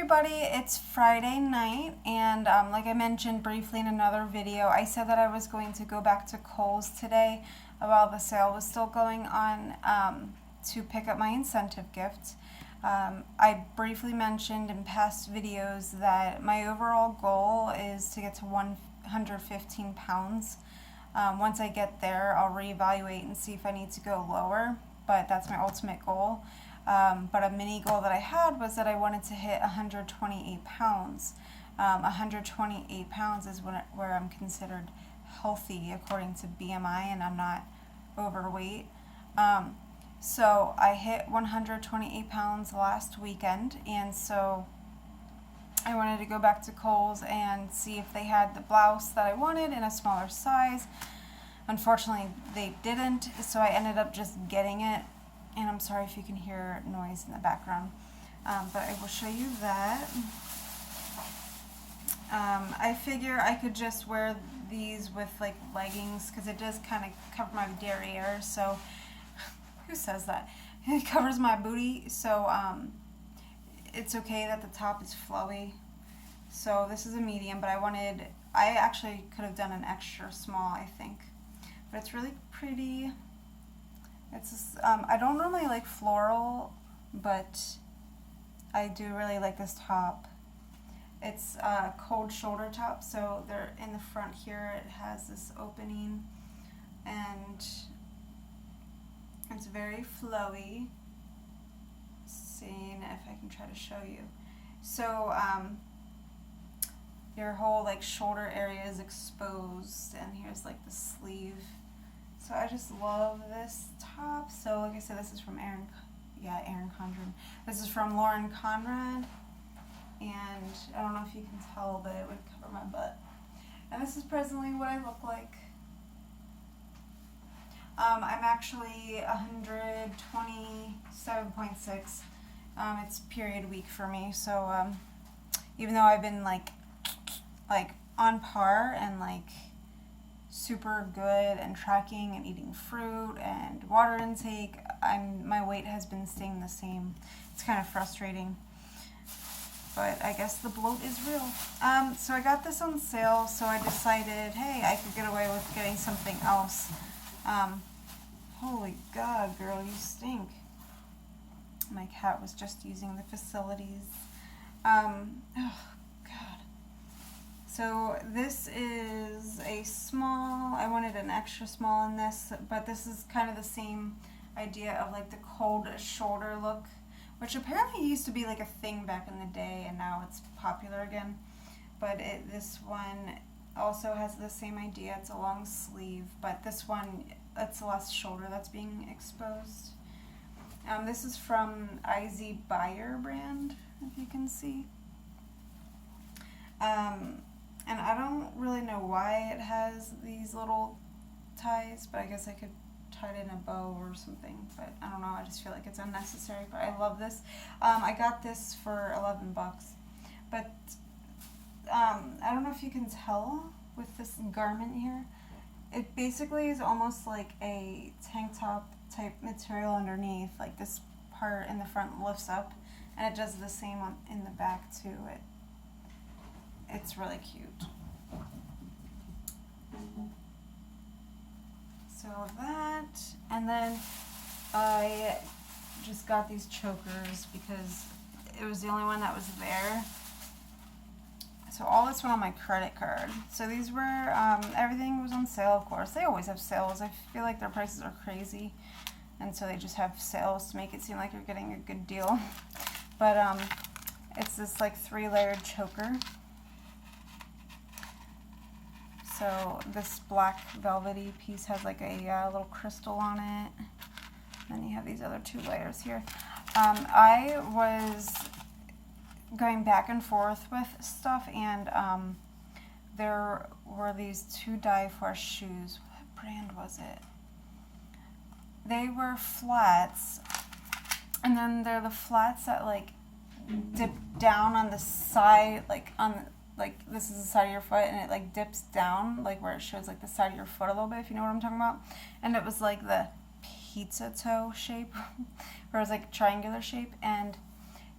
everybody, it's Friday night, and like I mentioned briefly in another video, I said that I was going to go back to Kohl's today while the sale was still going on to pick up my incentive gift. I briefly mentioned in past videos that my overall goal is to get to 115 pounds. Once I get there, I'll reevaluate and see if I need to go lower, but that's my ultimate goal. But a mini goal that I had was that I wanted to hit 128 pounds. 128 pounds is where I'm considered healthy according to BMI, and I'm not overweight. So I hit 128 pounds last weekend, and so I wanted to go back to Kohl's and see if they had the blouse that I wanted in a smaller size. Unfortunately, they didn't, so I ended up just getting it. And I'm sorry if you can hear noise in the background, but I will show you that. I figure I could just wear these with like leggings because it does kind of cover my derriere. So who says that? It covers my booty, so it's okay that the top is flowy. So this is a medium, but I actually could have done an extra small, I think. But it's really pretty. It's just, I don't normally like floral, but I do really like this top. It's a cold shoulder top, so they're in the front here. It has this opening, and it's very flowy. Seeing if I can try to show you. So your whole like shoulder area is exposed, and here's like the sleeve. So I just love this top. So like I said, this is from Erin Condren. This is from Lauren Conrad, and I don't know if you can tell, but it would cover my butt. And this is presently what I look like. I'm actually 127.6. It's period week for me, so even though I've been like on par and like super good and tracking and eating fruit and water intake, my weight has been staying the same. It's kind of frustrating, but I guess the bloat is real. So I got this on sale, so I decided, hey, I could get away with getting something else. Holy God, girl, you stink. My cat was just using the facilities. Oh, God. So this is a small. I wanted an extra small in this, but this is kind of the same idea of like the cold shoulder look, which apparently used to be like a thing back in the day, and now it's popular again. But this one also has the same idea. It's a long sleeve, but this one, it's less shoulder that's being exposed. This is from IZ Buyer brand, if you can see. And I don't really know why it has these little ties, but I guess I could tie it in a bow or something, but I don't know, I just feel like it's unnecessary, but I love this. I got this for 11 bucks, but I don't know if you can tell with this garment here. It basically is almost like a tank top type material underneath, like this part in the front lifts up, and it does the same in the back too. It's really cute. So that, and then I just got these chokers because it was the only one that was there. So all this went on my credit card. So these were, everything was on sale, of course. They always have sales. I feel like their prices are crazy, and so they just have sales to make it seem like you're getting a good deal. But it's this like 3-layered choker. So this black velvety piece has like a little crystal on it. Then you have these other 2 layers here. I was going back and forth with stuff, and there were these 2 Dye-Force shoes. What brand was it? They were flats, and then they're the flats that like dip down on the side, like this is the side of your foot, and it like dips down, like where it shows like the side of your foot a little bit, if you know what I'm talking about. And it was like the pizza toe shape, where it was like triangular shape, and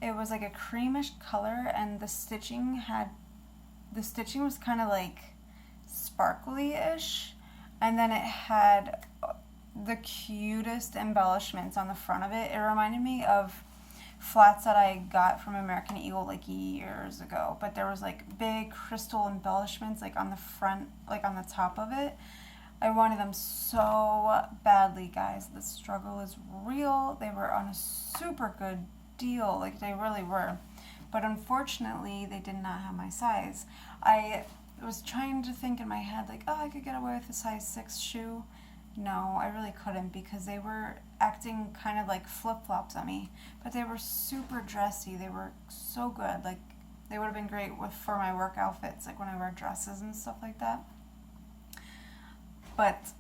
It was like a creamish color, and the stitching was kind of like sparkly-ish, and then it had the cutest embellishments on the front of it. It reminded me of flats that I got from American Eagle like years ago, but there was like big crystal embellishments like on the front, like on the top of it. I wanted them so badly, guys. The struggle is real. They were on a super good deal, like they really were, but unfortunately they did not have my size. I was trying to think in my head like, oh, I could get away with a size 6 shoe. No, I really couldn't, because they were acting kind of like flip-flops on me, but they were super dressy. They were so good. Like, they would have been great for my work outfits, like when I wear dresses and stuff like that. But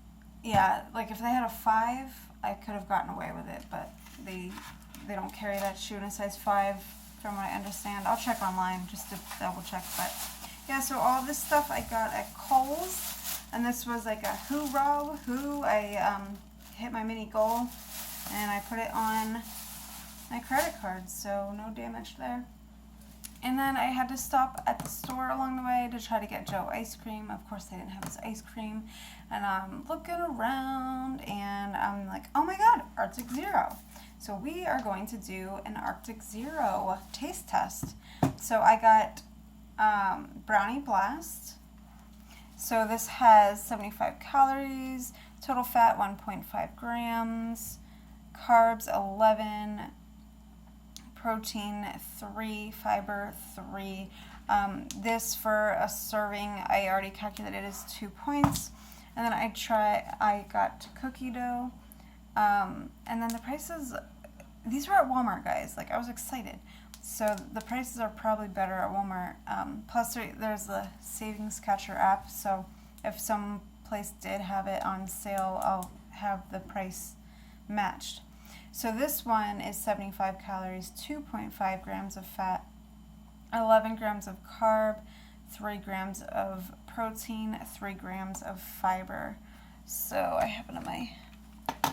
yeah, like if they had a 5, I could have gotten away with it, but they don't carry that shoe in a size 5 from what I understand. I'll check online just to double check. But yeah, so all this stuff I got at Kohl's, and this was like a hoorah who I hit my mini goal, and I put it on my credit card, so no damage there. And then I had to stop at the store along the way to try to get Joe ice cream. Of course, they didn't have his ice cream. And I'm looking around, and I'm like, oh my god, Arctic Zero. So we are going to do an Arctic Zero taste test. So I got Brownie Blast. So this has 75 calories, total fat 1.5 grams, carbs 11, protein 3, fiber 3. This for a serving, I already calculated, is 2 points. And then I got cookie dough. And then the prices, these were at Walmart, guys. Like, I was excited. So the prices are probably better at Walmart. Plus, there's the Savings Catcher app. So if some place did have it on sale, I'll have the price matched. So this one is 75 calories, 2.5 grams of fat, 11 grams of carb, 3 grams of protein, 3 grams of fiber. So I have it on my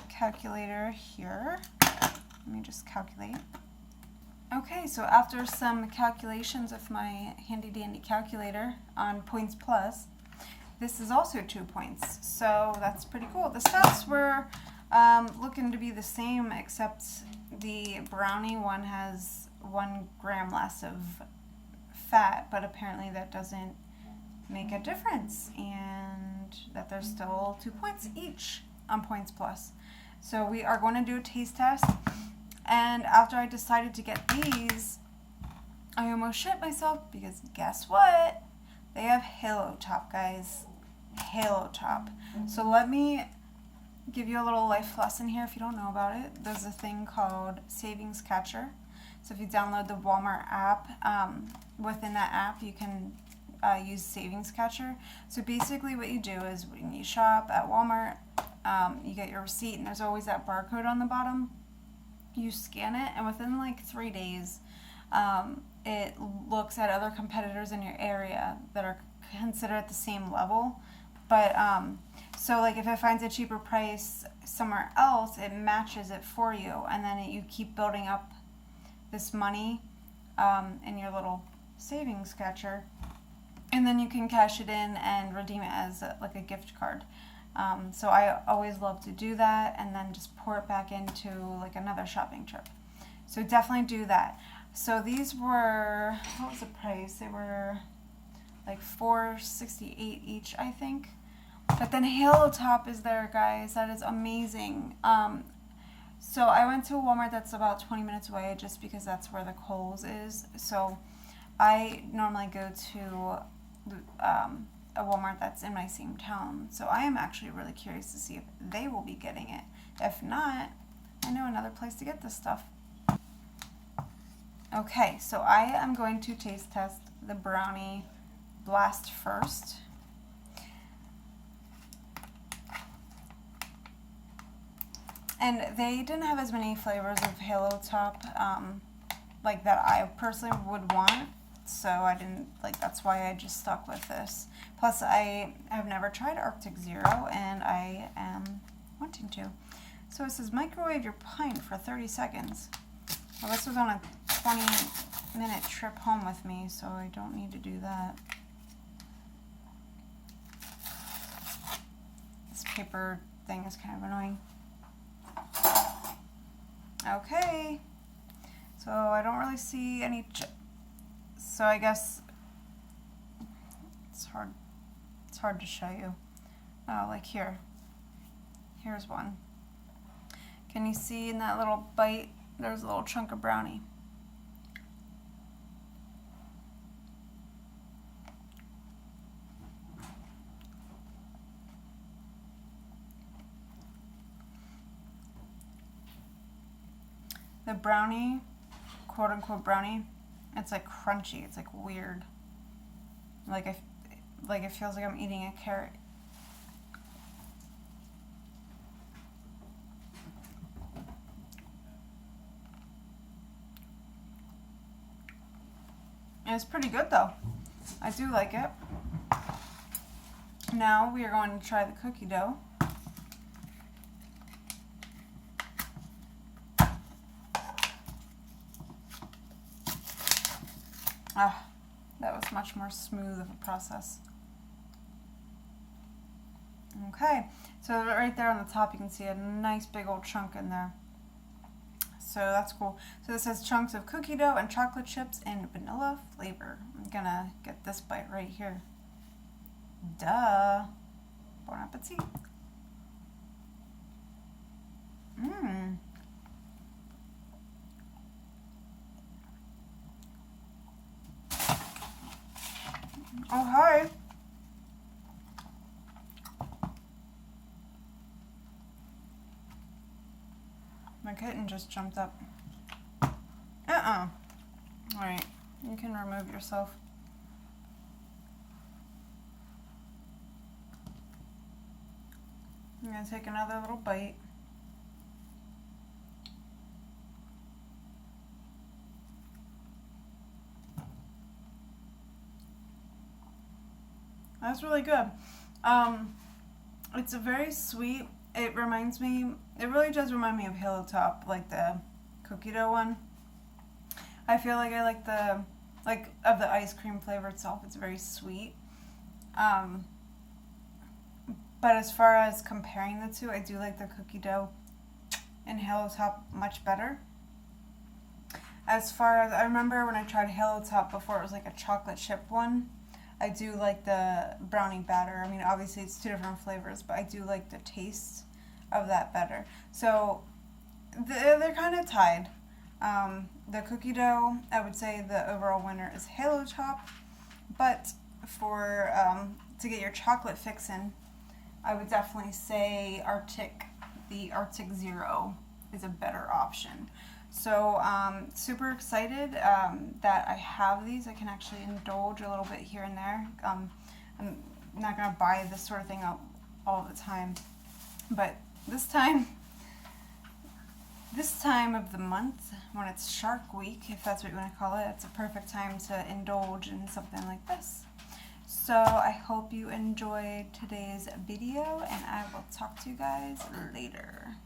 calculator here. Let me just calculate. Okay, so after some calculations with my handy dandy calculator on Points Plus, this is also 2 points. So that's pretty cool. The stats were looking to be the same, except the brownie one has 1 gram less of fat, but apparently that doesn't make a difference, and that there's still 2 points each on Points Plus. So we are going to do a taste test, and after I decided to get these, I almost shit myself, because guess what? They have Halo Top, guys. Halo Top. So let me give you a little life lesson here if you don't know about it. There's a thing called Savings Catcher. So if you download the Walmart app, within that app you can use Savings Catcher. So basically what you do is when you shop at Walmart, you get your receipt, and there's always that barcode on the bottom. You scan it, and within like 3 days, it looks at other competitors in your area that are considered at the same level. But so like if it finds a cheaper price somewhere else, it matches it for you, and then you keep building up this money in your little savings catcher, and then you can cash it in and redeem it as like a gift card. So I always love to do that, and then just pour it back into like another shopping trip. So definitely do that. So these were, what was the price? They were like $4.68 each, I think. But then Halo Top is there, guys. That is amazing. So I went to a Walmart that's about 20 minutes away, just because that's where the Kohl's is. So I normally go to a Walmart that's in my same town. So I am actually really curious to see if they will be getting it. If not, I know another place to get this stuff. Okay, so I am going to taste test the Brownie Blast first. And they didn't have as many flavors of Halo Top like that I personally would want, so I didn't, like, that's why I just stuck with this. Plus I have never tried Arctic Zero, and I am wanting to. So it says microwave your pint for 30 seconds. Well, this was on a 20-minute trip home with me, so I don't need to do that. This paper thing is kind of annoying. Okay, so I don't really see any so I guess it's hard to show you. Like here's one. Can you see in that little bite there's a little chunk of brownie? The brownie, quote unquote brownie, it's like crunchy. It's like weird. Like it feels like I'm eating a carrot. And it's pretty good though. I do like it. Now we are going to try the cookie dough. Ah, that was much more smooth of a process. Okay, so right there on the top you can see a nice big old chunk in there. So that's cool. So this says chunks of cookie dough and chocolate chips and vanilla flavor. I'm gonna get this bite right here. Duh. Bon appetit. Mmm. Oh, hi. My kitten just jumped up. Alright, you can remove yourself. I'm going to take another little bite. That's really good. It's a very sweet. It reminds me, it really does remind me of Halo Top, like the cookie dough one. I feel like I like of the ice cream flavor itself, it's very sweet. But as far as comparing the two, I do like the cookie dough and Halo Top much better. As far as, I remember when I tried Halo Top before, it was like a chocolate chip one. I do like the brownie batter. I mean, obviously it's two different flavors, but I do like the taste of that better. So they're kind of tied. The cookie dough, I would say the overall winner is Halo Top, but for to get your chocolate fix in, I would definitely say the Arctic Zero is a better option. So super excited that I have these. I can actually indulge a little bit here and there. I'm not going to buy this sort of thing all the time, but this time of the month, when it's Shark Week, if that's what you want to call it, it's a perfect time to indulge in something like this. So I hope you enjoyed today's video, and I will talk to you guys later.